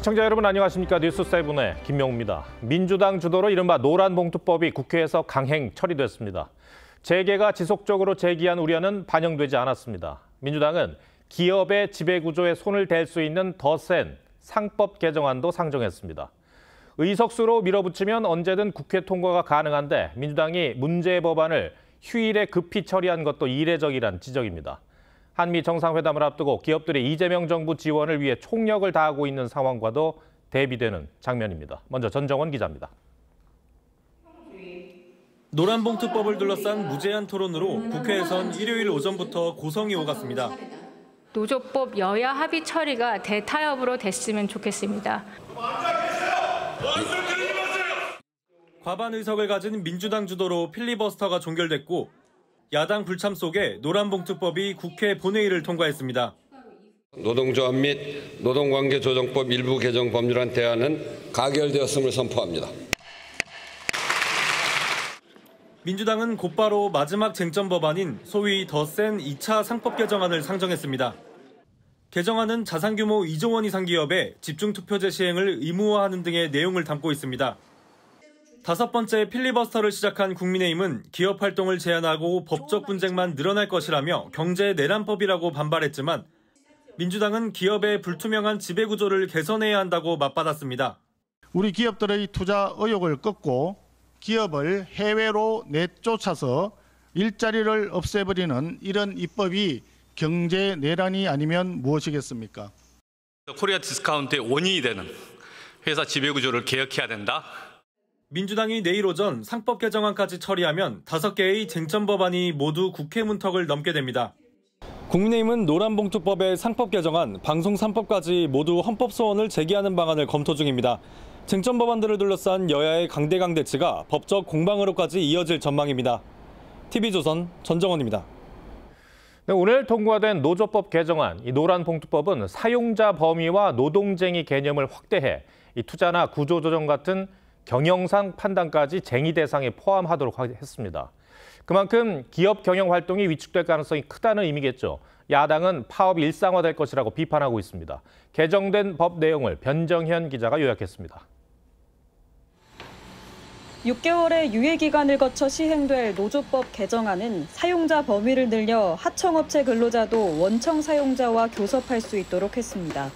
시청자 여러분 안녕하십니까? 뉴스7의 김명우입니다. 민주당 주도로 이른바 노란봉투법이 국회에서 강행 처리됐습니다. 재계가 지속적으로 제기한 우려는 반영되지 않았습니다. 민주당은 기업의 지배구조에 손을 댈 수 있는 더 센 상법 개정안도 상정했습니다. 의석수로 밀어붙이면 언제든 국회 통과가 가능한데 민주당이 문제 법안을 휴일에 급히 처리한 것도 이례적이란 지적입니다. 한미 정상회담을 앞두고 기업들이 이재명 정부 지원을 위해 총력을 다하고 있는 상황과도 대비되는 장면입니다. 먼저 전정원 기자입니다. 노란봉투법을 둘러싼 무제한 토론으로 국회에선 일요일 오전부터 고성이 오갔습니다. 노조법 여야 합의 처리가 대타협으로 됐으면 좋겠습니다. 과반 의석을 가진 민주당 주도로 필리버스터가 종결됐고 야당 불참 속에 노란봉투법이 국회 본회의를 통과했습니다. 노동조합 및 노동관계조정법 일부 개정 법률안 대안은 가결되었음을 선포합니다. 민주당은 곧바로 마지막 쟁점 법안인 소위 더 센 2차 상법 개정안을 상정했습니다. 개정안은 자산규모 2조 원 이상 기업에 집중투표제 시행을 의무화하는 등의 내용을 담고 있습니다. 다섯 번째 필리버스터를 시작한 국민의힘은 기업 활동을 제한하고 법적 분쟁만 늘어날 것이라며 경제 내란법이라고 반발했지만 민주당은 기업의 불투명한 지배구조를 개선해야 한다고 맞받았습니다. 우리 기업들의 투자 의욕을 꺾고 기업을 해외로 내쫓아서 일자리를 없애버리는 이런 입법이 경제 내란이 아니면 무엇이겠습니까? 코리아 디스카운트의 원인이 되는 회사 지배구조를 개혁해야 된다. 민주당이 내일 오전 상법 개정안까지 처리하면 5개의 쟁점 법안이 모두 국회 문턱을 넘게 됩니다. 국민의힘은 노란봉투법의 상법 개정안, 방송 3법까지 모두 헌법 소원을 제기하는 방안을 검토 중입니다. 쟁점 법안들을 둘러싼 여야의 강대강 대치가 법적 공방으로까지 이어질 전망입니다. TV조선 전정원입니다. 네, 오늘 통과된 노조법 개정안, 이 노란봉투법은 사용자 범위와 노동쟁의 개념을 확대해 이 투자나 구조조정 같은 경영상 판단까지 쟁의 대상에 포함하도록 했습니다. 그만큼 기업 경영 활동이 위축될 가능성이 크다는 의미겠죠. 야당은 파업이 일상화될 것이라고 비판하고 있습니다. 개정된 법 내용을 변정현 기자가 요약했습니다. 6개월의 유예기간을 거쳐 시행될 노조법 개정안은 사용자 범위를 늘려 하청업체 근로자도 원청 사용자와 교섭할 수 있도록 했습니다.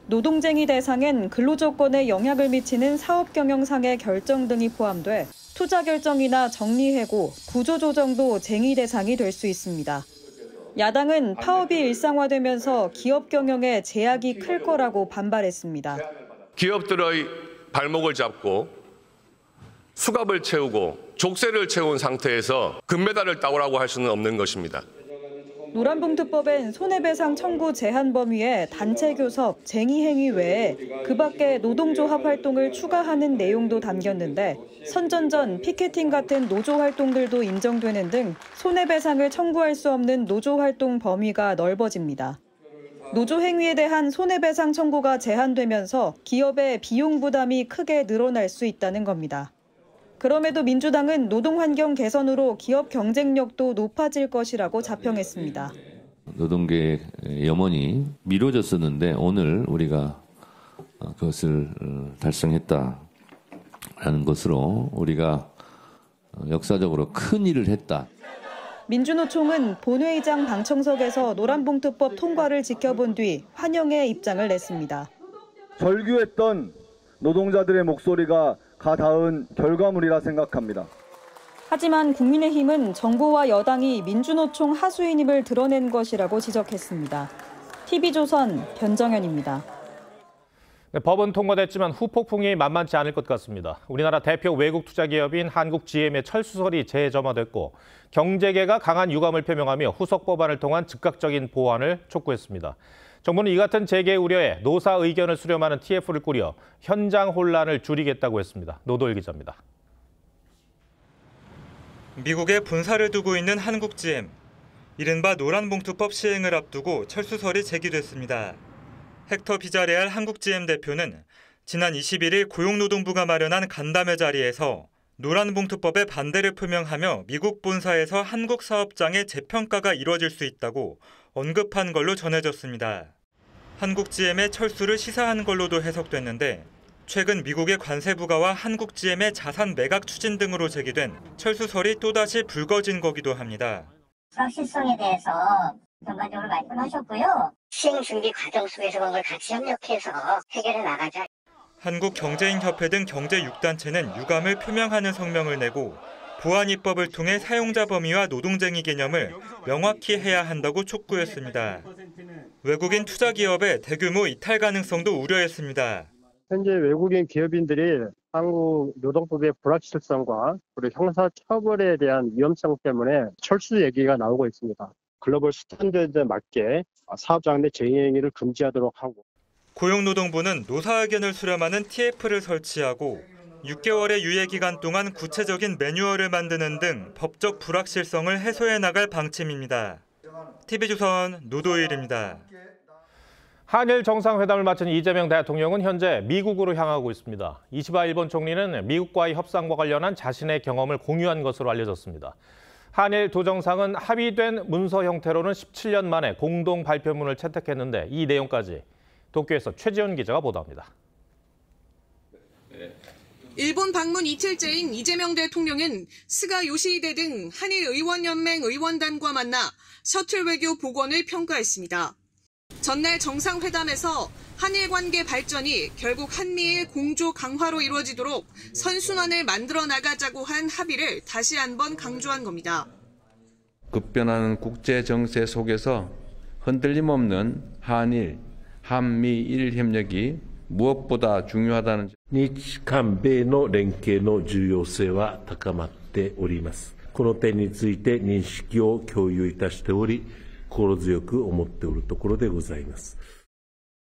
노동쟁의 대상엔 근로조건에 영향을 미치는 사업경영상의 결정 등이 포함돼 투자 결정이나 정리해고, 구조조정도 쟁의 대상이 될 수 있습니다. 야당은 파업이 일상화되면서 기업 경영에 제약이 클 거라고 반발했습니다. 기업들의 발목을 잡고 수갑을 채우고 족쇄를 채운 상태에서 금메달을 따오라고 할 수는 없는 것입니다. 노란봉투법엔 손해배상 청구 제한 범위에 단체 교섭, 쟁의 행위 외에 그 밖에 노동조합 활동을 추가하는 내용도 담겼는데 선전전, 피켓팅 같은 노조 활동들도 인정되는 등 손해배상을 청구할 수 없는 노조 활동 범위가 넓어집니다. 노조 행위에 대한 손해배상 청구가 제한되면서 기업의 비용 부담이 크게 늘어날 수 있다는 겁니다. 그럼에도 민주당은 노동환경 개선으로 기업 경쟁력도 높아질 것이라고 자평했습니다. 노동계의 염원이 미뤄졌었는데 오늘 우리가 그것을 달성했다라는 것으로 우리가 역사적으로 큰 일을 했다. 민주노총은 본회의장 방청석에서 노란봉투법 통과를 지켜본 뒤 환영의 입장을 냈습니다. 절규했던 노동자들의 목소리가 가닿은 결과물이라 생각합니다. 하지만 국민의힘은 정부와 여당이 민주노총 하수인임을 드러낸 것이라고 지적했습니다. TV조선 변정현입니다. 네, 법은 통과됐지만 후폭풍이 만만치 않을 것 같습니다. 우리나라 대표 외국 투자 기업인 한국GM의 철수설이 재점화됐고 경제계가 강한 유감을 표명하며 후속 법안을 통한 즉각적인 보완을 촉구했습니다. 정부는 이 같은 재계 우려에 노사 의견을 수렴하는 TF를 꾸려 현장 혼란을 줄이겠다고 했습니다. 노도일 기자입니다. 미국에 본사를 두고 있는 한국GM. 이른바 노란봉투법 시행을 앞두고 철수설이 제기됐습니다. 헥터 비자레알 한국GM 대표는 지난 21일 고용노동부가 마련한 간담회 자리에서 노란봉투법에 반대를 표명하며 미국 본사에서 한국 사업장의 재평가가 이뤄질 수 있다고 언급한 걸로 전해졌습니다. 한국GM의 철수를 시사한 걸로도 해석됐는데 최근 미국의 관세 부과와 한국GM의 자산 매각 추진 등으로 제기된 철수설이 또다시 불거진 거기도 합니다. 불확실성에 대해서 전반적으로 말씀하셨고요. 시행 준비 과정 속에서 그걸 같이 협력해서 해결해 나가자. 한국경제인협회 등 경제 6단체는 유감을 표명하는 성명을 내고 보안 입법을 통해 사용자 범위와 노동쟁의 개념을 명확히 해야 한다고 촉구했습니다. 외국인 투자 기업의 대규모 이탈 가능성도 우려했습니다. 현재 외국인 기업인들이 한국 노동법의 불확실성과 그리고 형사처벌에 대한 위험성 때문에 철수 얘기가 나오고 있습니다. 글로벌 스탠다드에 맞게 사업장 내 쟁의행위를 금지하도록 하고. 고용노동부는 노사의견을 수렴하는 TF를 설치하고 6개월의 유예기간 동안 구체적인 매뉴얼을 만드는 등 법적 불확실성을 해소해 나갈 방침입니다. TV조선 노도일입니다. 한일 정상회담을 마친 이재명 대통령은 현재 미국으로 향하고 있습니다. 이시바 일본 총리는 미국과의 협상과 관련한 자신의 경험을 공유한 것으로 알려졌습니다. 한일 두 정상은 합의된 문서 형태로는 17년 만에 공동 발표문을 채택했는데 이 내용까지 도쿄에서 최지원 기자가 보도합니다. 일본 방문 이틀째인 이재명 대통령은 스가 요시히데 등 한일 의원연맹 의원단과 만나 셔틀 외교 복원을 평가했습니다. 전날 정상회담에서 한일 관계 발전이 결국 한미일 공조 강화로 이루어지도록 선순환을 만들어 나가자고 한 합의를 다시 한번 강조한 겁니다. 급변하는 국제 정세 속에서 흔들림 없는 한일, 한미일 협력이 무엇보다 중요하다는 日韓米の連携の重要性は高まっております。この点について認識を共有いたしており、心強く思っておるところでございます。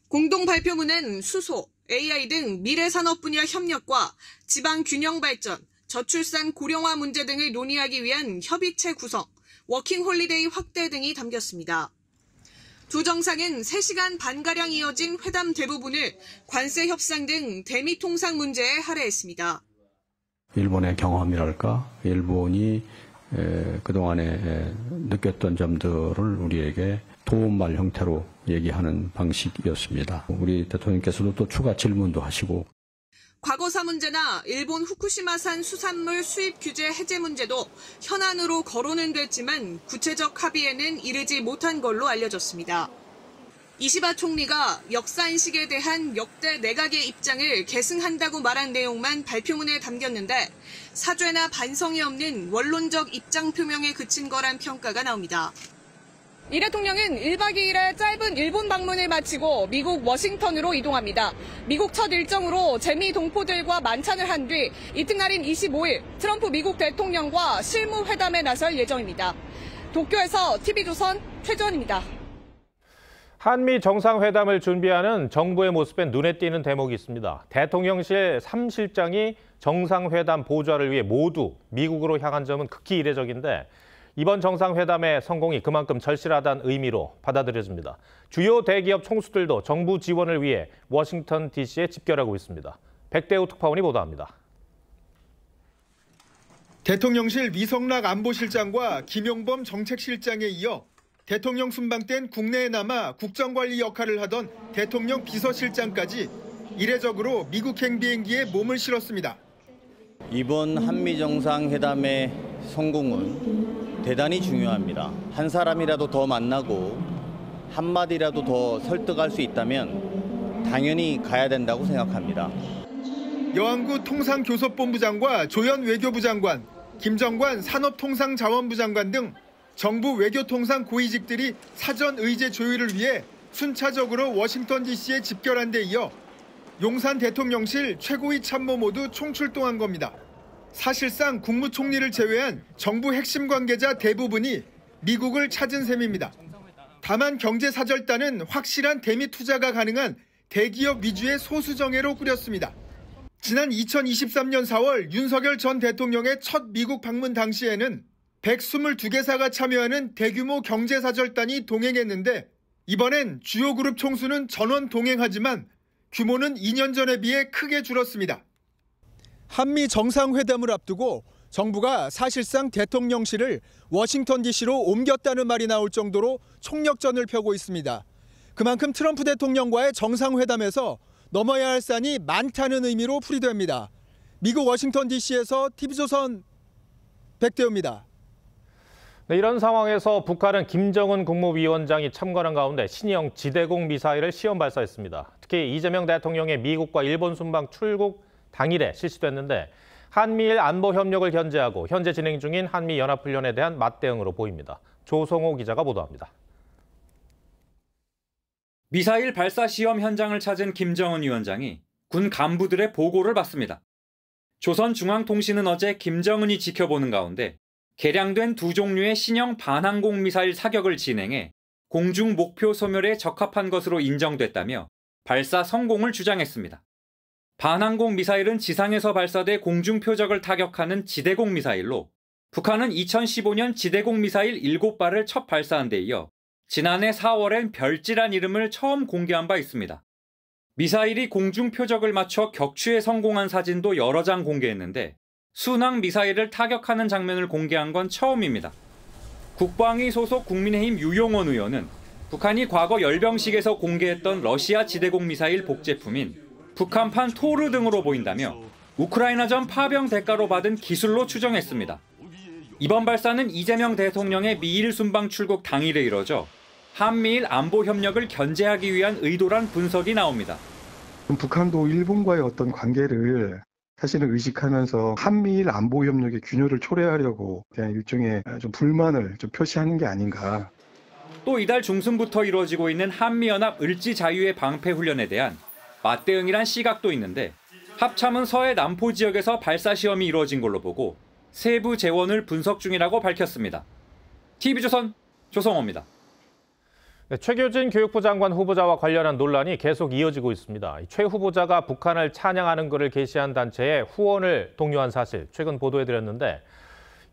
공동 발표문은 수소, AI 등 미래 산업 분야 협력과 지방 균형 발전, 저출산 고령화 문제 등을 논의하기 위한 협의체 구성, 워킹 홀리데이 확대 등이 담겼습니다. 두 정상은 3시간 반가량 이어진 회담 대부분을 관세 협상 등 대미 통상 문제에 할애했습니다. 일본의 경험이랄까, 일본이 그동안에 느꼈던 점들을 우리에게 도움말 형태로 얘기하는 방식이었습니다. 우리 대통령께서도 또 추가 질문도 하시고. 과거사 문제나 일본 후쿠시마산 수산물 수입 규제 해제 문제도 현안으로 거론은 됐지만 구체적 합의에는 이르지 못한 걸로 알려졌습니다. 이시바 총리가 역사인식에 대한 역대 내각의 입장을 계승한다고 말한 내용만 발표문에 담겼는데 사죄나 반성이 없는 원론적 입장 표명에 그친 거란 평가가 나옵니다. 이 대통령은 1박 2일의 짧은 일본 방문을 마치고 미국 워싱턴으로 이동합니다. 미국 첫 일정으로 재미 동포들과 만찬을 한 뒤 이튿날인 25일 트럼프 미국 대통령과 실무회담에 나설 예정입니다. 도쿄에서 TV조선 최지원입니다. 한미 정상회담을 준비하는 정부의 모습에 눈에 띄는 대목이 있습니다. 대통령실 3실장이 정상회담 보좌를 위해 모두 미국으로 향한 점은 극히 이례적인데 이번 정상회담의 성공이 그만큼 절실하다는 의미로 받아들여집니다. 주요 대기업 총수들도 정부 지원을 위해 워싱턴 DC에 집결하고 있습니다. 백대우 특파원이 보도합니다. 대통령실 위성락 안보실장과 김용범 정책실장에 이어 대통령 순방 땐 국내에 남아 국정관리 역할을 하던 대통령 비서실장까지 이례적으로 미국행 비행기에 몸을 실었습니다. 이번 한미 정상회담의 성공은 대단히 중요합니다. 한 사람이라도 더 만나고 한마디라도 더 설득할 수 있다면 당연히 가야 된다고 생각합니다. 여한구 통상교섭본부장과 조현 외교부 장관, 김정관 산업통상자원부 장관 등 정부 외교통상 고위직들이 사전 의제 조율을 위해 순차적으로 워싱턴 DC에 집결한 데 이어 용산 대통령실 최고위 참모 모두 총출동한 겁니다. 사실상 국무총리를 제외한 정부 핵심 관계자 대부분이 미국을 찾은 셈입니다. 다만 경제사절단은 확실한 대미 투자가 가능한 대기업 위주의 소수정예로 꾸렸습니다. 지난 2023년 4월 윤석열 전 대통령의 첫 미국 방문 당시에는 122개사가 참여하는 대규모 경제사절단이 동행했는데 이번엔 주요 그룹 총수는 전원 동행하지만 규모는 2년 전에 비해 크게 줄었습니다. 한미 정상회담을 앞두고 정부가 사실상 대통령실을 워싱턴 DC로 옮겼다는 말이 나올 정도로 총력전을 펴고 있습니다. 그만큼 트럼프 대통령과의 정상회담에서 넘어야 할 산이 많다는 의미로 풀이됩니다. 미국 워싱턴 DC에서 TV조선 백대호입니다. 네, 이런 상황에서 북한은 김정은 국무위원장이 참관한 가운데 신형 지대공 미사일을 시험 발사했습니다. 특히 이재명 대통령의 미국과 일본 순방 출국 당일에 실시됐는데 한미일 안보 협력을 견제하고 현재 진행 중인 한미연합훈련에 대한 맞대응으로 보입니다. 조성호 기자가 보도합니다. 미사일 발사 시험 현장을 찾은 김정은 위원장이 군 간부들의 보고를 받습니다. 조선중앙통신은 어제 김정은이 지켜보는 가운데 개량된 두 종류의 신형 반항공 미사일 사격을 진행해 공중 목표 소멸에 적합한 것으로 인정됐다며 발사 성공을 주장했습니다. 반항공 미사일은 지상에서 발사돼 공중 표적을 타격하는 지대공 미사일로 북한은 2015년 지대공 미사일 7발을 첫 발사한 데 이어 지난해 4월엔 별지란 이름을 처음 공개한 바 있습니다. 미사일이 공중 표적을 맞춰 격추에 성공한 사진도 여러 장 공개했는데 순항 미사일을 타격하는 장면을 공개한 건 처음입니다. 국방위 소속 국민의힘 유용원 의원은 북한이 과거 열병식에서 공개했던 러시아 지대공 미사일 복제품인 북한판 토르 등으로 보인다며 우크라이나전 파병 대가로 받은 기술로 추정했습니다. 이번 발사는 이재명 대통령의 미일 순방 출국 당일에 이뤄져 한미일 안보 협력을 견제하기 위한 의도란 분석이 나옵니다. 북한도 일본과의 어떤 관계를 사실은 의식하면서 한미일 안보 협력의 균열을 초래하려고 그냥 일종의 좀 불만을 좀 표시하는 게 아닌가. 또 이달 중순부터 이루어지고 있는 한미연합 을지 자유의 방패 훈련에 대한 맞대응이란 시각도 있는데 합참은 서해 남포 지역에서 발사 시험이 이루어진 걸로 보고 세부 재원을 분석 중이라고 밝혔습니다. TV조선 조성호입니다. 네, 최규진 교육부 장관 후보자와 관련한 논란이 계속 이어지고 있습니다. 최 후보자가 북한을 찬양하는 글을 게시한 단체에 후원을 독려한 사실 최근 보도해드렸는데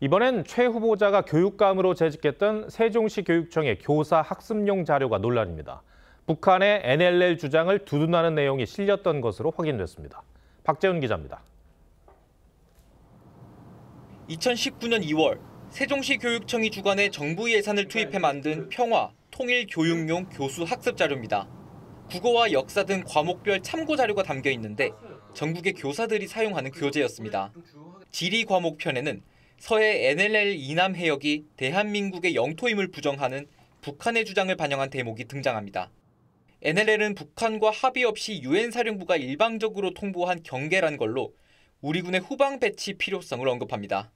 이번엔 최 후보자가 교육감으로 재직했던 세종시 교육청의 교사 학습용 자료가 논란입니다. 북한의 NLL 주장을 두둔하는 내용이 실렸던 것으로 확인됐습니다. 박재훈 기자입니다. 2019년 2월 세종시 교육청이 주관해 정부 예산을 투입해 만든 평화, 통일 교육용 교수 학습 자료입니다. 국어와 역사 등 과목별 참고 자료가 담겨 있는데 전국의 교사들이 사용하는 교재였습니다. 지리 과목편에는 서해 NLL 이남 해역이 대한민국의 영토임을 부정하는 북한의 주장을 반영한 대목이 등장합니다. NLL은 북한과 합의 없이 유엔 사령부가 일방적으로 통보한 경계란 걸로 우리 군의 후방 배치 필요성을 언급합니다.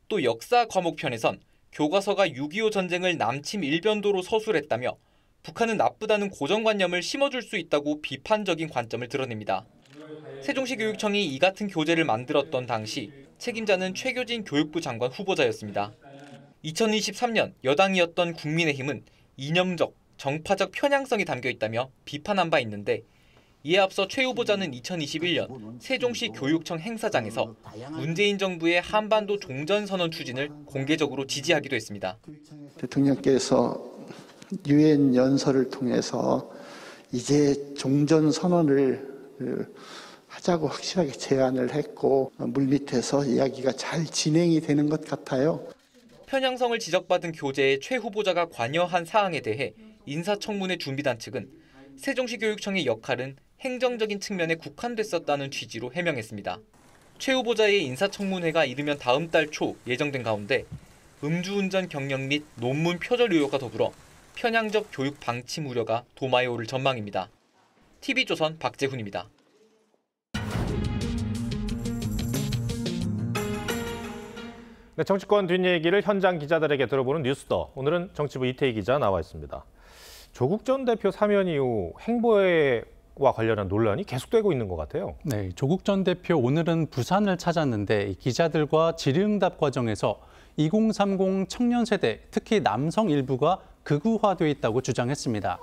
또 역사 과목편에선 교과서가 6.25 전쟁을 남침 일변도로 서술했다며 북한은 나쁘다는 고정관념을 심어줄 수 있다고 비판적인 관점을 드러냅니다. 세종시 교육청이 이 같은 교재를 만들었던 당시 책임자는 최규진 교육부 장관 후보자였습니다. 2023년 여당이었던 국민의힘은 이념적, 정파적 편향성이 담겨 있다며 비판한 바 있는데 이에 앞서 최 후보자는 2021년 세종시 교육청 행사장에서 문재인 정부의 한반도 종전선언 추진을 공개적으로 지지하기도 했습니다. 대통령께서 유엔 연설을 통해서 이제 종전선언을 하자고 확실하게 제안을 했고 물밑에서 이야기가 잘 진행이 되는 것 같아요. 편향성을 지적받은 교재에 최 후보자가 관여한 사항에 대해 인사청문회 준비단 측은 세종시 교육청의 역할은 행정적인 측면에 국한됐었다는 취지로 해명했습니다. 최 후보자의 인사청문회가 이르면 다음 달 초 예정된 가운데 음주운전 경력 및 논문 표절 의혹과 더불어 편향적 교육 방침 우려가 도마에 오를 전망입니다. TV조선 박재훈입니다. 네, 정치권 뒷얘기를 현장 기자들에게 들어보는 뉴스더. 오늘은 정치부 이태희 기자 나와 있습니다. 조국 전 대표 사면 이후 행보와 관련한 논란이 계속되고 있는 것 같아요. 네, 조국 전 대표 오늘은 부산을 찾았는데 기자들과 질의응답 과정에서 2030 청년 세대, 특히 남성 일부가 극우화돼 있다고 주장했습니다.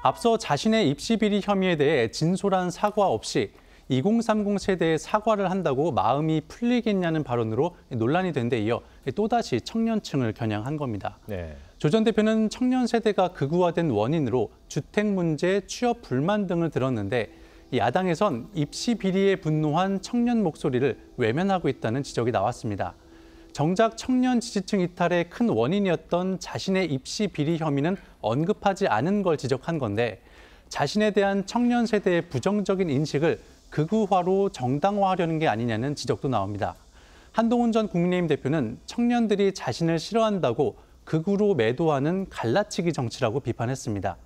앞서 자신의 입시 비리 혐의에 대해 진솔한 사과 없이 2030 세대에 사과를 한다고 마음이 풀리겠냐는 발언으로 논란이 된 데 이어 또다시 청년층을 겨냥한 겁니다. 네. 조 전 대표는 청년 세대가 극우화된 원인으로 주택 문제, 취업 불만 등을 들었는데 야당에선 입시 비리에 분노한 청년 목소리를 외면하고 있다는 지적이 나왔습니다. 정작 청년 지지층 이탈의 큰 원인이었던 자신의 입시 비리 혐의는 언급하지 않은 걸 지적한 건데 자신에 대한 청년 세대의 부정적인 인식을 극우화로 정당화하려는 게 아니냐는 지적도 나옵니다. 한동훈 전 국민의힘 대표는 청년들이 자신을 싫어한다고 극우로 매도하는 갈라치기 정치라고 비판했습니다.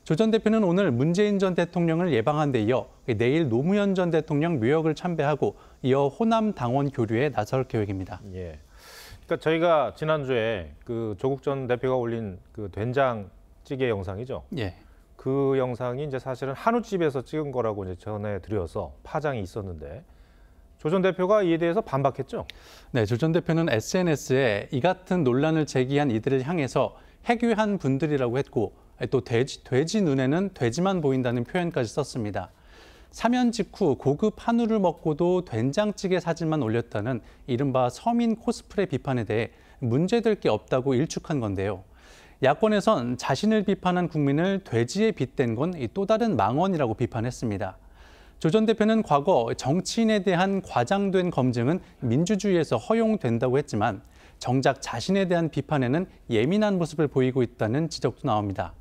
조 전 대표는 오늘 문재인 전 대통령을 예방한 데 이어 내일 노무현 전 대통령 묘역을 참배하고 이어 호남 당원 교류에 나설 계획입니다. 예. 그러니까 저희가 지난주에 그 조국 전 대표가 올린 그 된장찌개 영상이죠. 예. 그 영상이 이제 사실은 한우집에서 찍은 거라고 이제 전해드려서 파장이 있었는데 조 전 대표가 이에 대해서 반박했죠. 네, 조 전 대표는 SNS에 이 같은 논란을 제기한 이들을 향해서 해괴한 분들이라고 했고 또 돼지 눈에는 돼지만 보인다는 표현까지 썼습니다. 사면 직후 고급 한우를 먹고도 된장찌개 사진만 올렸다는 이른바 서민 코스프레 비판에 대해 문제될 게 없다고 일축한 건데요. 야권에선 자신을 비판한 국민을 돼지에 빗댄 건 또 다른 망언이라고 비판했습니다. 조 전 대표는 과거 정치인에 대한 과장된 검증은 민주주의에서 허용된다고 했지만 정작 자신에 대한 비판에는 예민한 모습을 보이고 있다는 지적도 나옵니다.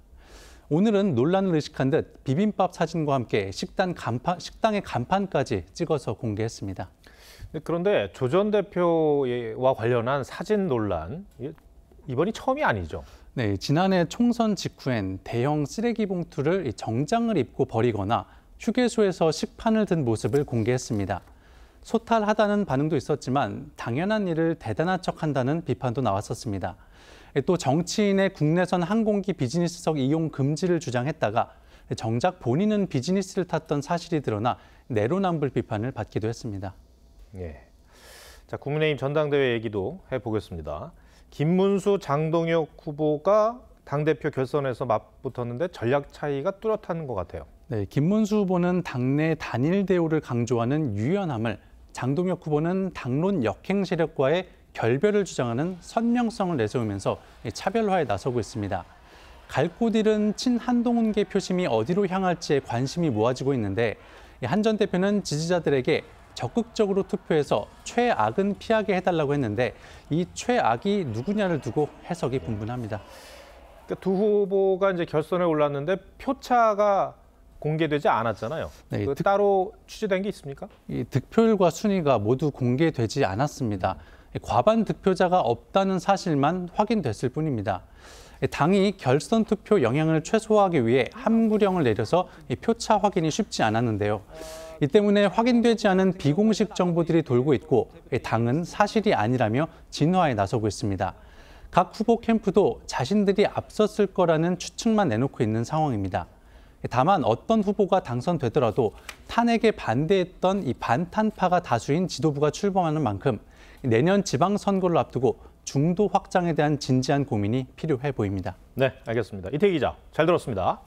오늘은 논란을 의식한 듯 비빔밥 사진과 함께 식당의 간판까지 찍어서 공개했습니다. 그런데 조 전 대표와 관련한 사진 논란, 이번이 처음이 아니죠. 네, 지난해 총선 직후엔 대형 쓰레기 봉투를 정장을 입고 버리거나 휴게소에서 식판을 든 모습을 공개했습니다. 소탈하다는 반응도 있었지만 당연한 일을 대단한 척한다는 비판도 나왔었습니다. 또 정치인의 국내선 항공기 비즈니스석 이용 금지를 주장했다가 정작 본인은 비즈니스를 탔던 사실이 드러나 내로남불 비판을 받기도 했습니다. 예. 자, 국민의힘 전당대회 얘기도 해보겠습니다. 김문수, 장동혁 후보가 당대표 결선에서 맞붙었는데 전략 차이가 뚜렷한 것 같아요. 네, 김문수 후보는 당내 단일 대우를 강조하는 유연함을, 장동혁 후보는 당론 역행 세력과의 결별을 주장하는 선명성을 내세우면서 차별화에 나서고 있습니다. 갈 곳 잃은 친한동훈계 표심이 어디로 향할지에 관심이 모아지고 있는데 한 전 대표는 지지자들에게 적극적으로 투표해서 최악은 피하게 해달라고 했는데 이 최악이 누구냐를 두고 해석이 분분합니다. 그러니까 두 후보가 이제 결선에 올랐는데 표차가 공개되지 않았잖아요. 네, 따로 취재된 게 있습니까? 이 득표율과 순위가 모두 공개되지 않았습니다. 과반 득표자가 없다는 사실만 확인됐을 뿐입니다. 당이 결선 투표 영향을 최소화하기 위해 함구령을 내려서 표차 확인이 쉽지 않았는데요. 이 때문에 확인되지 않은 비공식 정보들이 돌고 있고 당은 사실이 아니라며 진화에 나서고 있습니다. 각 후보 캠프도 자신들이 앞섰을 거라는 추측만 내놓고 있는 상황입니다. 다만 어떤 후보가 당선되더라도 탄핵에 반대했던 이 반탄파가 다수인 지도부가 출범하는 만큼 내년 지방선거를 앞두고 중도 확장에 대한 진지한 고민이 필요해 보입니다. 네, 알겠습니다. 이태희 기자, 잘 들었습니다.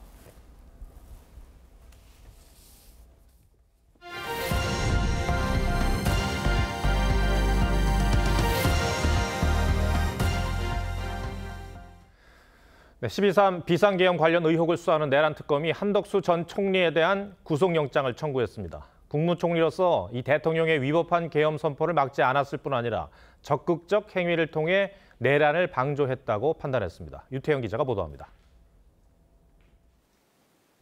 네, 12.3 비상계엄 관련 의혹을 수사하는 내란 특검이 한덕수 전 총리에 대한 구속영장을 청구했습니다. 국무총리로서 이 대통령의 위법한 계엄 선포를 막지 않았을 뿐 아니라 적극적 행위를 통해 내란을 방조했다고 판단했습니다. 유태영 기자가 보도합니다.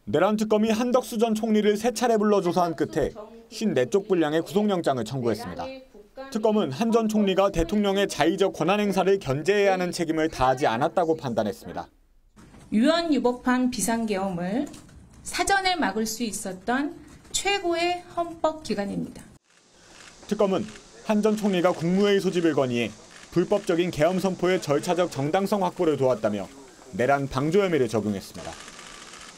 내란 특검이 한덕수 전 총리를 세 차례 불러 조사한 끝에 54쪽 분량의 구속영장을 청구했습니다. 특검은 한 전 총리가 대통령의 자의적 권한 행사를 견제해야 하는 책임을 다하지 않았다고 판단했습니다. 유언유복한 비상계엄을 사전에 막을 수 있었던 최고의 헌법기관입니다. 특검은 한 전 총리가 국무회의 소집을 건의해 불법적인 계엄 선포의 절차적 정당성 확보를 도왔다며 내란 방조 혐의를 적용했습니다.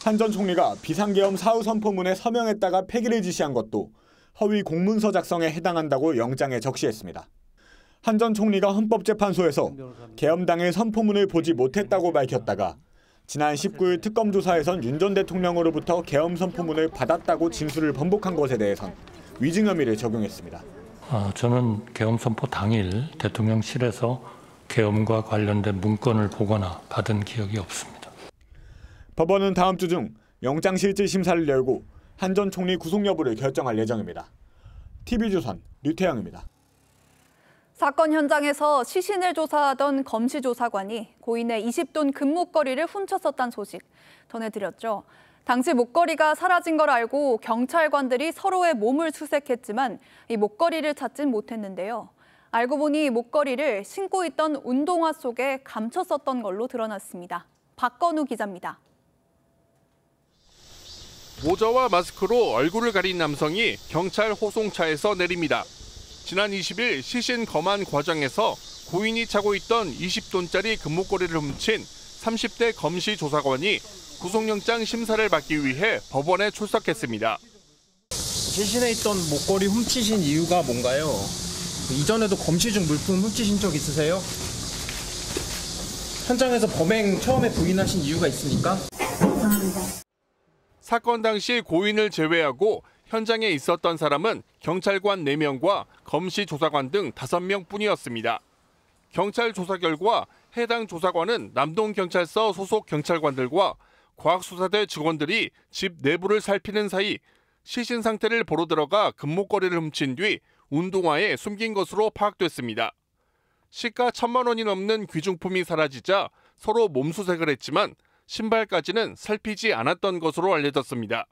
한 전 총리가 비상계엄 사후 선포문에 서명했다가 폐기를 지시한 것도 허위 공문서 작성에 해당한다고 영장에 적시했습니다. 한 전 총리가 헌법재판소에서 계엄 당일 선포문을 보지 못했다고 밝혔다가 지난 19일 특검 조사에선 윤 전 대통령으로부터 계엄 선포문을 받았다고 진술을 번복한 것에 대해선 위증 혐의를 적용했습니다. 저는 계엄 선포 당일 대통령실에서 계엄과 관련된 문건을 보거나 받은 기억이 없습니다. 법원은 다음 주 중 영장실질 심사를 열고 한 전 총리 구속 여부를 결정할 예정입니다. TV조선 류태영입니다. 사건 현장에서 시신을 조사하던 검시조사관이 고인의 20돈 금목걸이를 훔쳤었다는 소식 전해드렸죠. 당시 목걸이가 사라진 걸 알고 경찰관들이 서로의 몸을 수색했지만 이 목걸이를 찾진 못했는데요. 알고 보니 목걸이를 신고 있던 운동화 속에 감췄었던 걸로 드러났습니다. 박건우 기자입니다. 모자와 마스크로 얼굴을 가린 남성이 경찰 호송차에서 내립니다. 지난 20일 시신 검안 과정에서 고인이 차고 있던 20돈짜리 금목걸이를 훔친 30대 검시 조사관이 구속영장 심사를 받기 위해 법원에 출석했습니다. 시신에 있던 목걸이 훔치신 이유가 뭔가요? 이전에도 검시 중 물품 훔치신 적 있으세요? 현장에서 범행 처음에 부인하신 이유가 있습니까? 사건 당시 고인을 제외하고 현장에 있었던 사람은 경찰관 4명과 검시 조사관 등 5명뿐이었습니다. 경찰 조사 결과 해당 조사관은 남동경찰서 소속 경찰관들과 과학수사대 직원들이 집 내부를 살피는 사이 시신 상태를 보러 들어가 금목걸이를 훔친 뒤 운동화에 숨긴 것으로 파악됐습니다. 시가 1,000만 원이 넘는 귀중품이 사라지자 서로 몸수색을 했지만 신발까지는 살피지 않았던 것으로 알려졌습니다.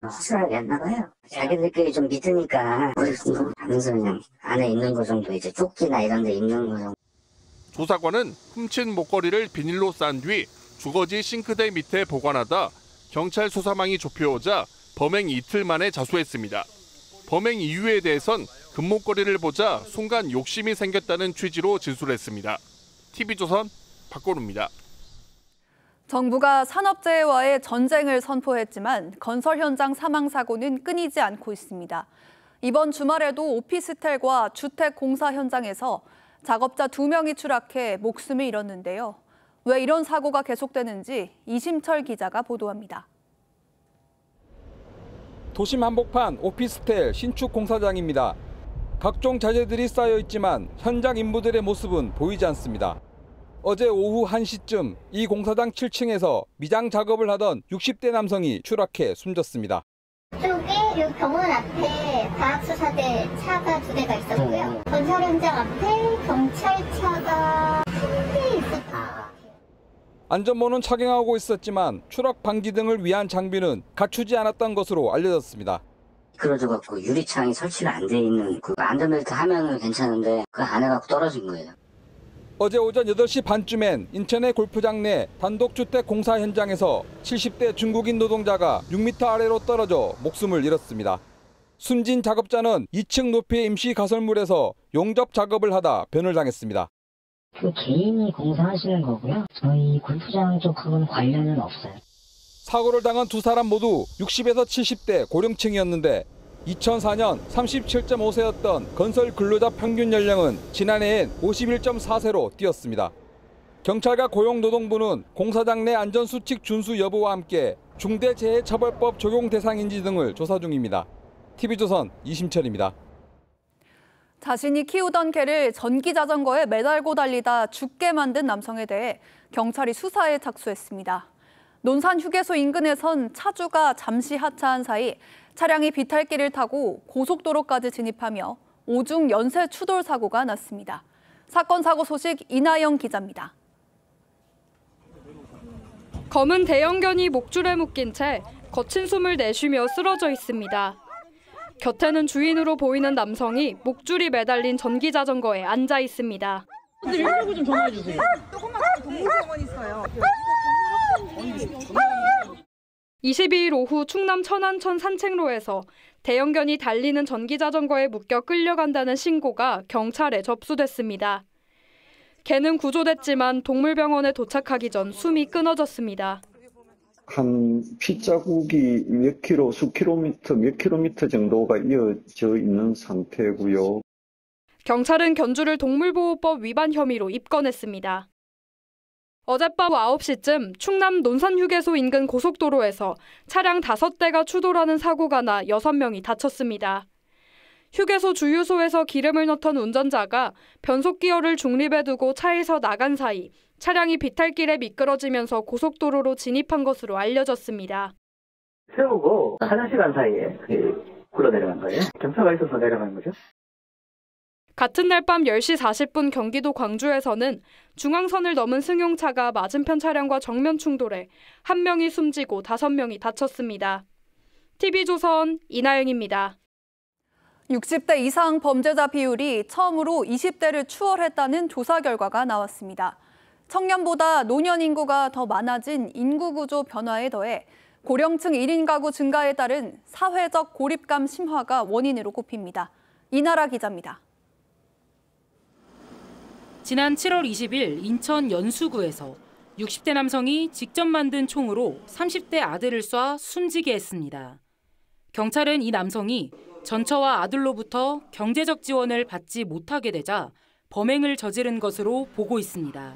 확실하게 했나 봐요. 자기들끼리 좀 믿으니까 하면서 그냥 안에 있는 거 정도 이제 조끼나 이런 데 입는 거 정도. 조사관은 훔친 목걸이를 비닐로 싼 뒤 주거지 싱크대 밑에 보관하다 경찰 수사망이 좁혀오자 범행 이틀 만에 자수했습니다. 범행 이유에 대해선 금목걸이를 보자 순간 욕심이 생겼다는 취지로 진술했습니다. TV조선 박건우입니다. 정부가 산업재해와의 전쟁을 선포했지만 건설 현장 사망 사고는 끊이지 않고 있습니다. 이번 주말에도 오피스텔과 주택 공사 현장에서 작업자 2명이 추락해 목숨을 잃었는데요. 왜 이런 사고가 계속되는지 이심철 기자가 보도합니다. 도심 한복판 오피스텔 신축 공사장입니다. 각종 자재들이 쌓여 있지만 현장 인부들의 모습은 보이지 않습니다. 어제 오후 1시쯤 이 공사장 7층에서 미장 작업을 하던 60대 남성이 추락해 숨졌습니다. 이쪽에 이 병원 앞에 과학수사대 차가 2대가 있었고요. 건설 현장 앞에 경찰차가 1대 있었다. 안전모는 착용하고 있었지만 추락 방지 등을 위한 장비는 갖추지 않았던 것으로 알려졌습니다. 미끄러져갖고 유리창이 설치가 안 돼 있는 그 안전벨트 하면은 괜찮은데 그 안에 갖고 떨어진 거예요. 어제 오전 8시 반쯤엔 인천의 골프장 내 단독주택 공사 현장에서 70대 중국인 노동자가 6m 아래로 떨어져 목숨을 잃었습니다. 숨진 작업자는 2층 높이의 임시 가설물에서 용접 작업을 하다 변을 당했습니다. 그 개인이 공사하시는 거고요. 저희 골프장 쪽하고는 관련은 없어요. 사고를 당한 2사람 모두 60에서 70대 고령층이었는데 2004년 37.5세였던 건설 근로자 평균 연령은 지난해엔 51.4세로 뛰었습니다. 경찰과 고용노동부는 공사장 내 안전수칙 준수 여부와 함께 중대재해처벌법 적용 대상인지 등을 조사 중입니다. TV조선 이심철입니다. 자신이 키우던 개를 전기자전거에 매달고 달리다 죽게 만든 남성에 대해 경찰이 수사에 착수했습니다. 논산 휴게소 인근에선 차주가 잠시 하차한 사이 차량이 비탈길을 타고 고속도로까지 진입하며 오중 연쇄 추돌 사고가 났습니다. 사건 사고 소식 이나영 기자입니다. 검은 대형견이 목줄에 묶인 채 거친 숨을 내쉬며 쓰러져 있습니다. 곁에는 주인으로 보이는 남성이 목줄이 매달린 전기자전거에 앉아 있습니다. 119 좀 전화해 주세요. 조금만 동물병원 있어요. 22일 오후 충남 천안천 산책로에서 대형견이 달리는 전기자전거에 묶여 끌려간다는 신고가 경찰에 접수됐습니다. 개는 구조됐지만 동물병원에 도착하기 전 숨이 끊어졌습니다. 한 핏자국이 몇 킬로미터 정도가 이어져 있는 상태고요. 경찰은 견주를 동물보호법 위반 혐의로 입건했습니다. 어젯밤 9시쯤 충남 논산휴게소 인근 고속도로에서 차량 5대가 추돌하는 사고가 나 6명이 다쳤습니다. 휴게소 주유소에서 기름을 넣던 운전자가 변속기어를 중립에 두고 차에서 나간 사이 차량이 비탈길에 미끄러지면서 고속도로로 진입한 것으로 알려졌습니다. 세우고 화장실 간 사이에 굴러 내려간 거예요? 경사가 있어서 내려간 거죠? 같은 날 밤 10시 40분 경기도 광주에서는 중앙선을 넘은 승용차가 맞은편 차량과 정면 충돌해 1명이 숨지고 5명이 다쳤습니다. TV조선 이나영입니다. 60대 이상 범죄자 비율이 처음으로 20대를 추월했다는 조사 결과가 나왔습니다. 청년보다 노년 인구가 더 많아진 인구 구조 변화에 더해 고령층 1인 가구 증가에 따른 사회적 고립감 심화가 원인으로 꼽힙니다. 이나라 기자입니다. 지난 7월 20일 인천 연수구에서 60대 남성이 직접 만든 총으로 30대 아들을 쏴 숨지게 했습니다. 경찰은 이 남성이 전처와 아들로부터 경제적 지원을 받지 못하게 되자 범행을 저지른 것으로 보고 있습니다.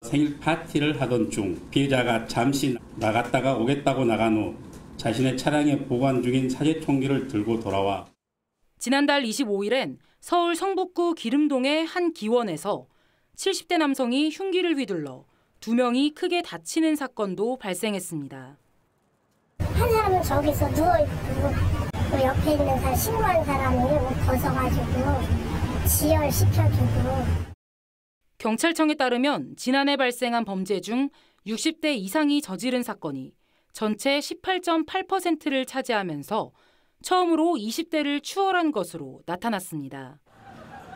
생일 파티를 하던 중 피해자가 잠시 나갔다가 오겠다고 나간 후 자신의 차량에 보관 중인 사제 총기를 들고 돌아와 지난달 25일엔 서울 성북구 기름동의 한 기원에서 70대 남성이 흉기를 휘둘러 2명이 크게 다치는 사건도 발생했습니다. 한 사람은 저기서 누워있고 그 옆에 있는 사람, 신고한 사람이 벗어가지고 지혈시켜주고. 경찰청에 따르면 지난해 발생한 범죄 중 60대 이상이 저지른 사건이 전체 18.8%를 차지하면서 처음으로 20대를 추월한 것으로 나타났습니다.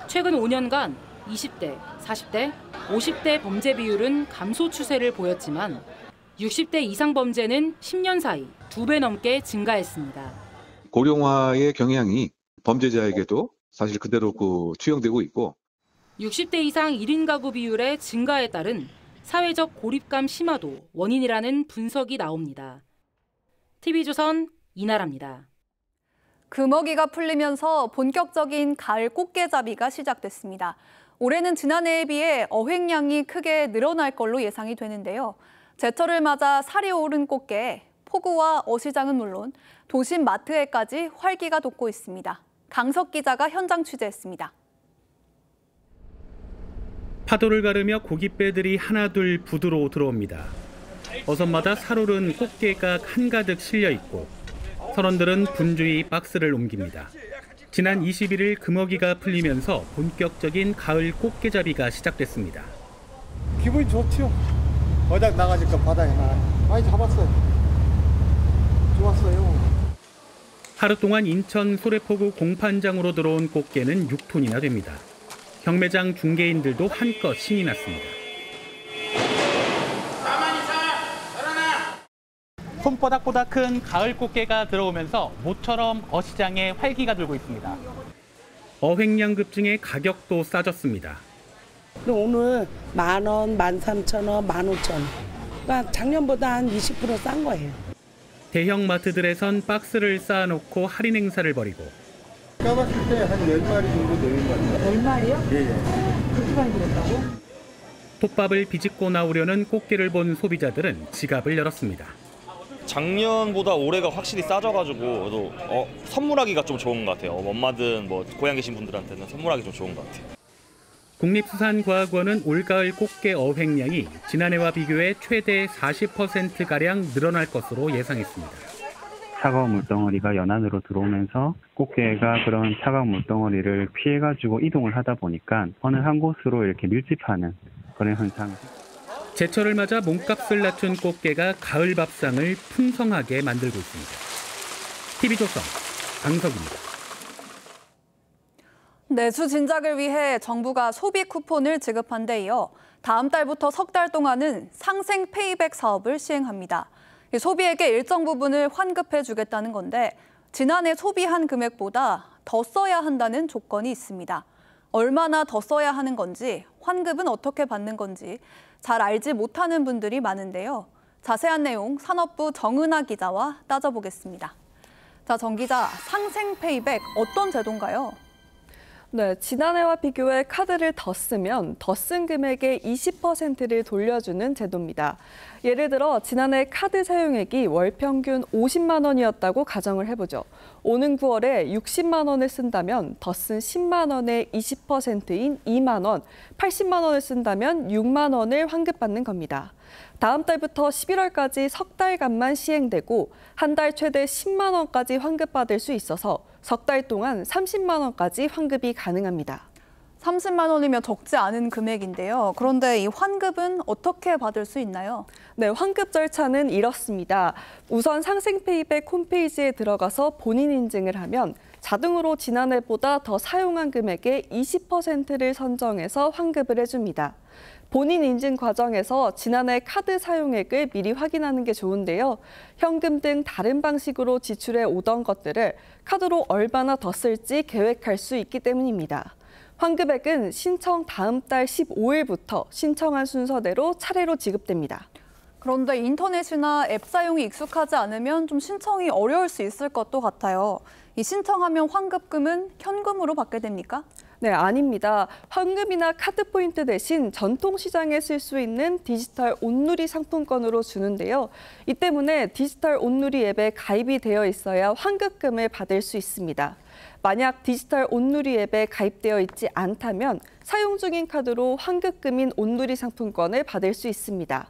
최근 5년간 20대, 40대, 50대 범죄 비율은 감소 추세를 보였지만 60대 이상 범죄는 10년 사이 2배 넘게 증가했습니다. 고령화의 경향이 범죄자에게도 사실 그대로 투영되고 있고 60대 이상 1인 가구 비율의 증가에 따른 사회적 고립감 심화도 원인이라는 분석이 나옵니다. TV조선 이나라입니다. 금어기가 풀리면서 본격적인 가을 꽃게잡이가 시작됐습니다. 올해는 지난해에 비해 어획량이 크게 늘어날 걸로 예상이 되는데요. 제철을 맞아 살이 오른 꽃게에 포구와 어시장은 물론 도심 마트에까지 활기가 돋고 있습니다. 강석 기자가 현장 취재했습니다. 파도를 가르며 고깃배들이 하나둘 부두로 들어옵니다. 어선마다 살오른 꽃게가 한가득 실려 있고 선원들은 분주히 박스를 옮깁니다. 지난 21일 금어기가 풀리면서 본격적인 가을 꽃게잡이가 시작됐습니다. 기분이 좋죠. 어작 나가니까 바다에 많이 잡았어요. 좋았어요. 하루 동안 인천 소래포구 공판장으로 들어온 꽃게는 6톤이나 됩니다. 경매장 중개인들도 한껏 신이 났습니다. 손바닥보다 큰 가을 꽃게가 들어오면서 모처럼 어시장에 활기가 돌고 있습니다. 어획량 급증에 가격도 싸졌습니다. 오늘 10,000원, 13,000원, 15,000원. 그러니까 작년보다 한 20% 싼 거예요. 대형 마트들에선 박스를 쌓아놓고 할인 행사를 벌이고 까봤을 때 한 10마리 정도 되는 것 같아요. 10마리요? 예. 그렇게 많이 들었다고? 톱밥을 비집고 나오려는 꽃게를 본 소비자들은 지갑을 열었습니다. 작년보다 올해가 확실히 싸져가지고 선물하기가 좀 좋은 것 같아요. 엄마든 고향 계신 분들한테는 선물하기 좀 좋은 것 같아요. 국립수산과학원은 올가을 꽃게 어획량이 지난해와 비교해 최대 40%가량 늘어날 것으로 예상했습니다. 차가운 물덩어리가 연안으로 들어오면서 꽃게가 그런 차가운 물덩어리를 피해가지고 이동을 하다 보니까 어느 한 곳으로 이렇게 밀집하는 그런 현상. 제철을 맞아 몸값을 낮춘 꽃게가 가을 밥상을 풍성하게 만들고 있습니다. TV조선 강석입니다. 내수 진작을 위해 정부가 소비 쿠폰을 지급한 데 이어 다음 달부터 석 달 동안은 상생 페이백 사업을 시행합니다. 소비액의 일정 부분을 환급해 주겠다는 건데 지난해 소비한 금액보다 더 써야 한다는 조건이 있습니다. 얼마나 더 써야 하는 건지, 환급은 어떻게 받는 건지 잘 알지 못하는 분들이 많은데요. 자세한 내용 산업부 정은하 기자와 따져보겠습니다. 자, 정 기자, 상생 페이백 어떤 제도인가요? 네, 지난해와 비교해 카드를 더 쓰면 더 쓴 금액의 20%를 돌려주는 제도입니다. 예를 들어 지난해 카드 사용액이 월 평균 50만 원이었다고 가정을 해보죠. 오는 9월에 60만 원을 쓴다면 더 쓴 10만 원의 20%인 2만 원, 80만 원을 쓴다면 6만 원을 환급받는 겁니다. 다음 달부터 11월까지 석 달간만 시행되고 한 달 최대 10만 원까지 환급받을 수 있어서 석 달 동안 30만 원까지 환급이 가능합니다. 30만 원이면 적지 않은 금액인데요. 그런데 이 환급은 어떻게 받을 수 있나요? 네, 환급 절차는 이렇습니다. 우선 상생페이백 홈페이지에 들어가서 본인 인증을 하면 자동으로 지난해보다 더 사용한 금액의 20%를 선정해서 환급을 해줍니다. 본인 인증 과정에서 지난해 카드 사용액을 미리 확인하는 게 좋은데요. 현금 등 다른 방식으로 지출해 오던 것들을 카드로 얼마나 더 쓸지 계획할 수 있기 때문입니다. 환급액은 신청 다음 달 15일부터 신청한 순서대로 차례로 지급됩니다. 그런데 인터넷이나 앱 사용이 익숙하지 않으면 좀 신청이 어려울 수 있을 것도 같아요. 이 신청하면 환급금은 현금으로 받게 됩니까? 네, 아닙니다. 환급이나 카드 포인트 대신 전통시장에 쓸 수 있는 디지털 온누리 상품권으로 주는데요. 이 때문에 디지털 온누리 앱에 가입이 되어 있어야 환급금을 받을 수 있습니다. 만약 디지털 온누리 앱에 가입되어 있지 않다면 사용 중인 카드로 환급금인 온누리 상품권을 받을 수 있습니다.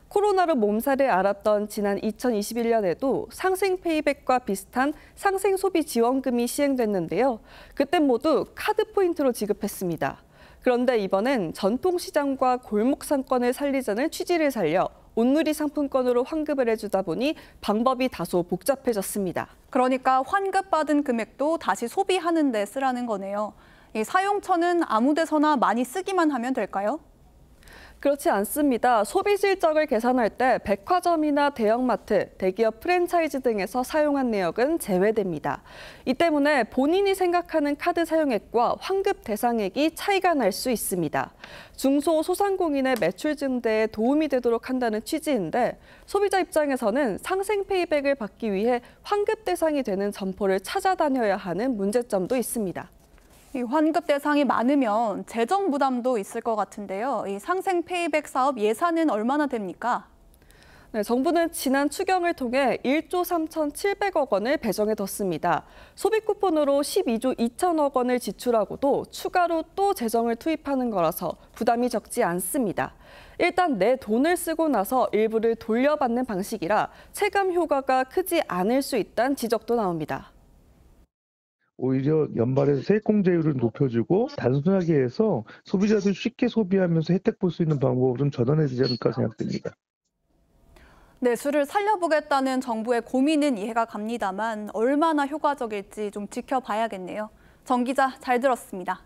코로나로 몸살을 앓았던 지난 2021년에도 상생페이백과 비슷한 상생소비지원금이 시행됐는데요. 그땐 모두 카드 포인트로 지급했습니다. 그런데 이번엔 전통시장과 골목상권을 살리자는 취지를 살려 온누리 상품권으로 환급을 해주다 보니 방법이 다소 복잡해졌습니다. 그러니까 환급받은 금액도 다시 소비하는 데 쓰라는 거네요. 이 사용처는 아무 데서나 많이 쓰기만 하면 될까요? 그렇지 않습니다. 소비 실적을 계산할 때 백화점이나 대형마트, 대기업 프랜차이즈 등에서 사용한 내역은 제외됩니다. 이 때문에 본인이 생각하는 카드 사용액과 환급 대상액이 차이가 날 수 있습니다. 중소소상공인의 매출 증대에 도움이 되도록 한다는 취지인데 소비자 입장에서는 상생페이백을 받기 위해 환급 대상이 되는 점포를 찾아다녀야 하는 문제점도 있습니다. 이 환급 대상이 많으면 재정 부담도 있을 것 같은데요. 이 상생페이백 사업 예산은 얼마나 됩니까? 네, 정부는 지난 추경을 통해 1조 3,700억 원을 배정해뒀습니다. 소비 쿠폰으로 12조 2천억 원을 지출하고도 추가로 또 재정을 투입하는 거라서 부담이 적지 않습니다. 일단 내 돈을 쓰고 나서 일부를 돌려받는 방식이라 체감 효과가 크지 않을 수 있다는 지적도 나옵니다. 오히려 연말에 세액공제율을 높여주고 단순하게 해서 소비자들 쉽게 소비하면서 혜택 볼 수 있는 방법을 좀 전환해야 되지 않을까 생각됩니다. 내수를 살려보겠다는 정부의 고민은 이해가 갑니다만 얼마나 효과적일지 좀 지켜봐야겠네요. 정 기자 잘 들었습니다.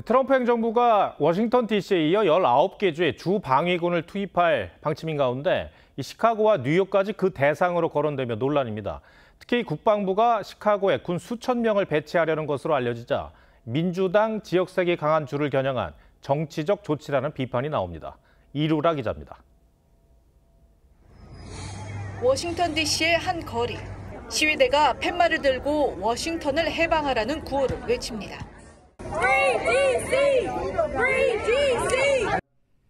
트럼프 행정부가 워싱턴 DC에 이어 19개 주에 주 방위군을 투입할 방침인 가운데 이 시카고와 뉴욕까지 그 대상으로 거론되며 논란입니다. 특히 국방부가 시카고에 군 수천 명을 배치하려는 것으로 알려지자 민주당 지역색이 강한 주를 겨냥한 정치적 조치라는 비판이 나옵니다. 이루라 기자입니다. 워싱턴 DC의 한 거리. 시위대가 팻말을 들고 워싱턴을 해방하라는 구호를 외칩니다.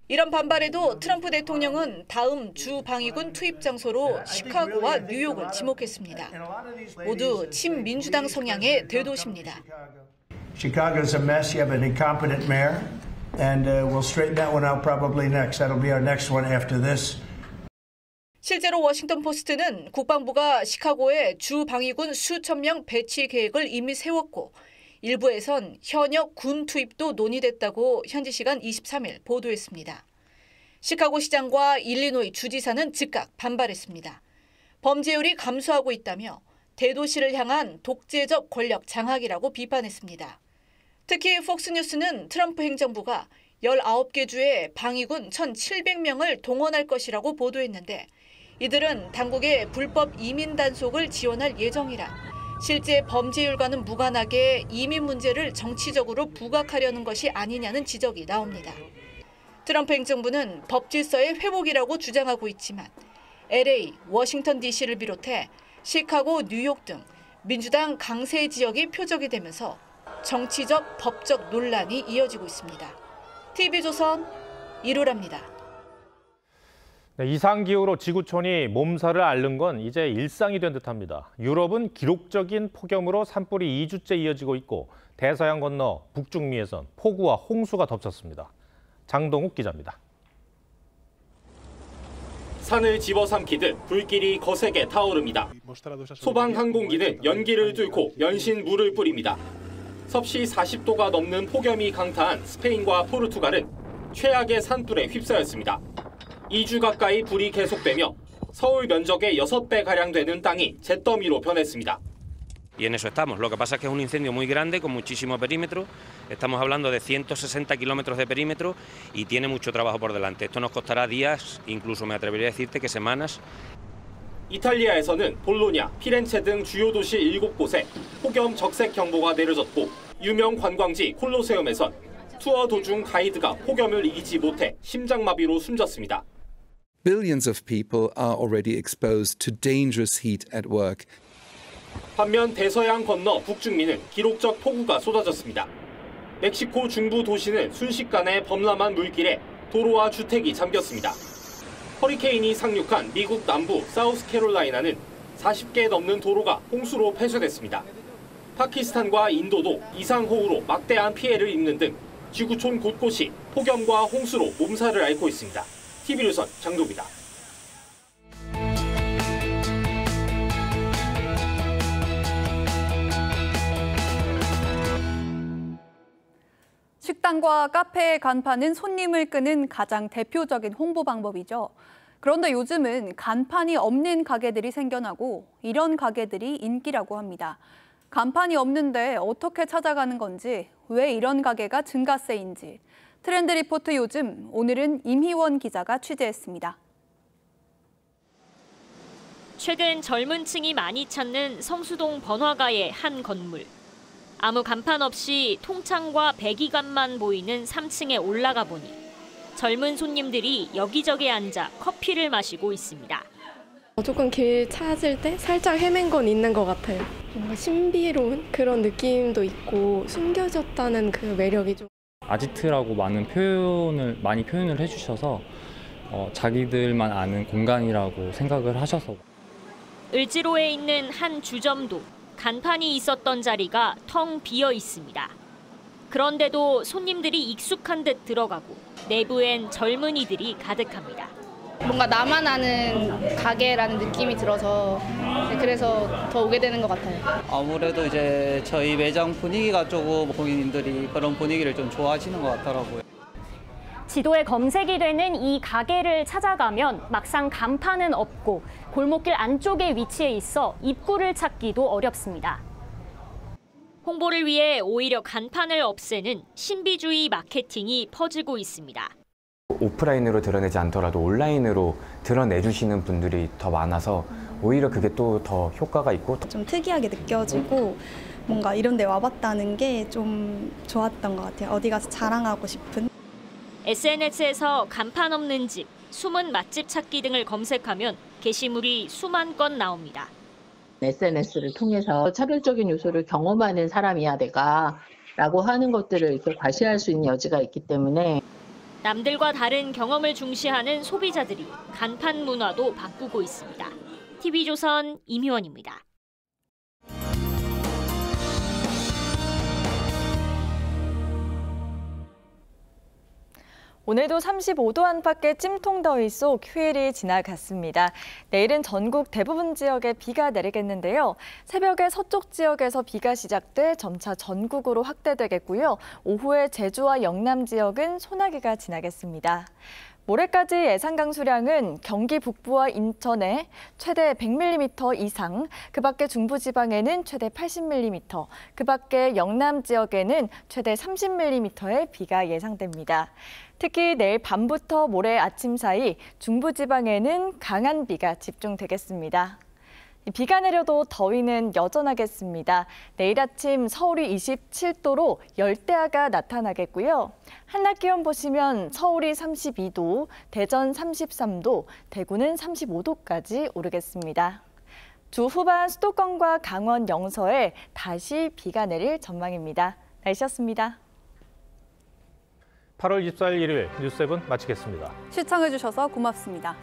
이런 반발에도 트럼프 대통령은 다음 주 방위군 투입 장소로 시카고와 뉴욕을 지목했습니다. 모두 친민주당 성향의 대도시입니다. Chicago is a mess. You have an incompetent mayor, and we'll straighten that one out probably next. That'll be our next one after this. 실제로 워싱턴 포스트는 국방부가 시카고에 주 방위군 수천 명 배치 계획을 이미 세웠고 일부에선 현역 군 투입도 논의됐다고 현지 시간 23일 보도했습니다. 시카고 시장과 일리노이 주지사는 즉각 반발했습니다. 범죄율이 감소하고 있다며 대도시를 향한 독재적 권력 장악이라고 비판했습니다. 특히 폭스뉴스는 트럼프 행정부가 19개 주에 방위군 1,700명을 동원할 것이라고 보도했는데 이들은 당국의 불법 이민 단속을 지원할 예정이라 실제 범죄율과는 무관하게 이민 문제를 정치적으로 부각하려는 것이 아니냐는 지적이 나옵니다. 트럼프 행정부는 법 질서의 회복이라고 주장하고 있지만 LA, 워싱턴 DC를 비롯해 시카고, 뉴욕 등 민주당 강세 지역이 표적이 되면서 정치적, 법적 논란이 이어지고 있습니다. TV조선 이루라입니다. 네, 이상기후로 지구촌이 몸살을 앓는 건 이제 일상이 된 듯합니다. 유럽은 기록적인 폭염으로 산불이 2주째 이어지고 있고 대서양 건너 북중미에선 폭우와 홍수가 덮쳤습니다. 장동욱 기자입니다. 산을 집어삼키듯 불길이 거세게 타오릅니다. 소방 항공기는 연기를 뚫고 연신 물을 뿌립니다. 섭씨 40도가 넘는 폭염이 강타한 스페인과 포르투갈은 최악의 산불에 휩싸였습니다. 2주 가까이 불이 계속되며 서울 면적의 6배가량 되는 땅이 잿더미로 변했습니다. Y en eso estamos. Lo que pasa es que es un incendio muy grande con muchísimo perímetro. Estamos hablando de 160 kilómetros de perímetro y tiene mucho trabajo por delante. Esto nos costará días, incluso me atrevería a decirte que semanas. 이탈리아에서는 볼로냐, 피렌체 등 주요 도시 7곳에 폭염 적색 경보가 내려졌고 유명 관광지 콜로세움에선 투어 도중 가이드가 폭염을 이기지 못해 심장마비로 숨졌습니다. Billions of people are already exposed to dangerous heat at work. 반면 대서양 건너 북중미는 기록적 폭우가 쏟아졌습니다. 멕시코 중부 도시는 순식간에 범람한 물길에 도로와 주택이 잠겼습니다. 허리케인이 상륙한 미국 남부 사우스캐롤라이나는 40개 넘는 도로가 홍수로 폐쇄됐습니다. 파키스탄과 인도도 이상호우로 막대한 피해를 입는 등 지구촌 곳곳이 폭염과 홍수로 몸살을 앓고 있습니다. TV조선 장도입니다. 식당과 카페의 간판은 손님을 끄는 가장 대표적인 홍보 방법이죠. 그런데 요즘은 간판이 없는 가게들이 생겨나고 이런 가게들이 인기라고 합니다. 간판이 없는데 어떻게 찾아가는 건지, 왜 이런 가게가 증가세인지. 트렌드 리포트 요즘, 오늘은 임희원 기자가 취재했습니다. 최근 젊은 층이 많이 찾는 성수동 번화가의 한 건물. 아무 간판 없이 통창과 배기관만 보이는 3층에 올라가 보니 젊은 손님들이 여기저기 앉아 커피를 마시고 있습니다. 조금 길 찾을 때 살짝 헤맨 건 있는 것 같아요. 뭔가 신비로운 그런 느낌도 있고 숨겨졌다는 그 매력이 좀. 아지트라고 많이 표현을 해주셔서 자기들만 아는 공간이라고 생각을 하셔서. 을지로에 있는 한 주점도 간판이 있었던 자리가 텅 비어 있습니다. 그런데도 손님들이 익숙한 듯 들어가고 내부엔 젊은이들이 가득합니다. 뭔가 나만 아는 가게라는 느낌이 들어서 그래서 더 오게 되는 것 같아요. 아무래도 이제 저희 매장 분위기가 조금 고객님들이 그런 분위기를 좀 좋아하시는 것 같더라고요. 지도에 검색이 되는 이 가게를 찾아가면 막상 간판은 없고 골목길 안쪽에 위치해 있어 입구를 찾기도 어렵습니다. 홍보를 위해 오히려 간판을 없애는 신비주의 마케팅이 퍼지고 있습니다. 오프라인으로 드러내지 않더라도 온라인으로 드러내주시는 분들이 더 많아서 오히려 그게 또 더 효과가 있고 좀 특이하게 느껴지고 뭔가 이런 데 와봤다는 게 좀 좋았던 것 같아요. 어디 가서 자랑하고 싶은. SNS에서 간판 없는 집, 숨은 맛집 찾기 등을 검색하면 게시물이 수만 건 나옵니다. SNS를 통해서 차별적인 요소를 경험하는 사람이야 내가 라고 하는 것들을 이렇게 과시할 수 있는 여지가 있기 때문에 남들과 다른 경험을 중시하는 소비자들이 간판 문화도 바꾸고 있습니다. TV조선 임희원입니다. 오늘도 35도 안팎의 찜통더위 속 휴일이 지나갔습니다. 내일은 전국 대부분 지역에 비가 내리겠는데요. 새벽에 서쪽 지역에서 비가 시작돼 점차 전국으로 확대되겠고요. 오후에 제주와 영남 지역은 소나기가 지나겠습니다. 모레까지 예상 강수량은 경기 북부와 인천에 최대 100mm 이상, 그 밖에 중부지방에는 최대 80mm, 그 밖에 영남 지역에는 최대 30mm의 비가 예상됩니다. 특히 내일 밤부터 모레 아침 사이 중부지방에는 강한 비가 집중되겠습니다. 비가 내려도 더위는 여전하겠습니다. 내일 아침 서울이 27도로 열대야가 나타나겠고요. 한낮 기온 보시면 서울이 32도, 대전 33도, 대구는 35도까지 오르겠습니다. 주 후반 수도권과 강원 영서에 다시 비가 내릴 전망입니다. 날씨였습니다. 8월 24일 일요일 뉴스7 마치겠습니다. 시청해주셔서 고맙습니다.